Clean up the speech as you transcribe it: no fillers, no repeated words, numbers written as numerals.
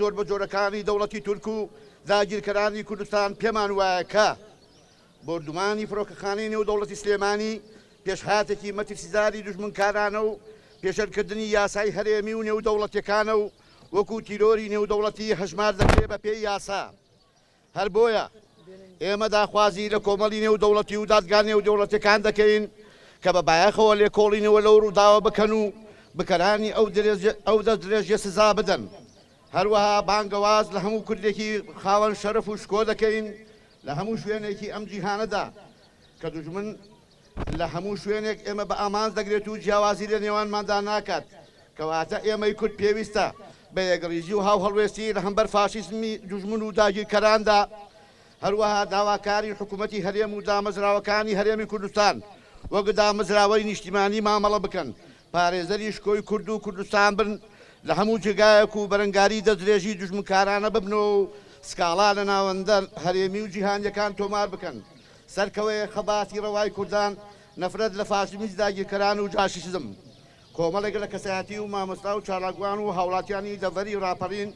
جۆر بە جۆرەکانی دەوڵەتی تورک و داگیرکەرانی کوردستان پێمان وایە کە بردومانی فڕۆکەخانەی نێو دەوڵەتی سلێمانی پێشهاتێکی مەترسیداری دوژمنکارانە و پێشەرکردنی یاسای هەرێمی و نێو دەوڵەتیەکانە و وەکو تیرۆری نێو دەوڵەتی هەژمار دەکرێت بە پێی یاسا. هەر بۆیە ئێمە داخوازی لە کۆمەڵی نێو دەوڵەتی و دادگا نێو دەوڵەتەکان دەکەین کە بە بایەخەوە لێکۆڵینەوە لەو ڕووداوە بکەن و بکەرانی ئەو دەستدرێژیە سزا بدەن. هەروەها بانگەواز لە هەموو کوردێکی خاوەن شەرەف و شکۆ دەکەین لە هەموو شوێنێکی ئەم جیهانەدا کە دوژمن لە هەموو شوێنێک ئێمە بە ئامانج دەگرێت و جیاوازی لە نێوانماندا ناکات کەواتە ئێمەی کورد پێویستە بە یەکڕیزی و هاو هەڵوێستی لە هەمبەر فاشیزمی دوژمن و داگیرکەراندا هەروەها داواکاری حکوومەتی هەرێم و دامەزراوەکانی هەرێمی کوردستان وەک دامەزراوەی نیشتیمانی مامەڵە بکەن پارێزەری شکۆی کورد و کوردستان بن لە هەموو جێگایەک و بەرەنگاری دەستدرێژی دوژمنکارانە ببنەوە و سکاڵا لە ناوەندە هەرێمی و جیهانیەکان تۆمار بکەن. سەرکەوەی خەباتی ڕەوای کوردان نەفرەت لە فاشیزمی داگیرکەران و جاشیزم کۆمەڵێک لە کەسایەتی و مامۆستا و چالاکوان و هاوڵاتیانی دەڤەری و ڕاپەڕین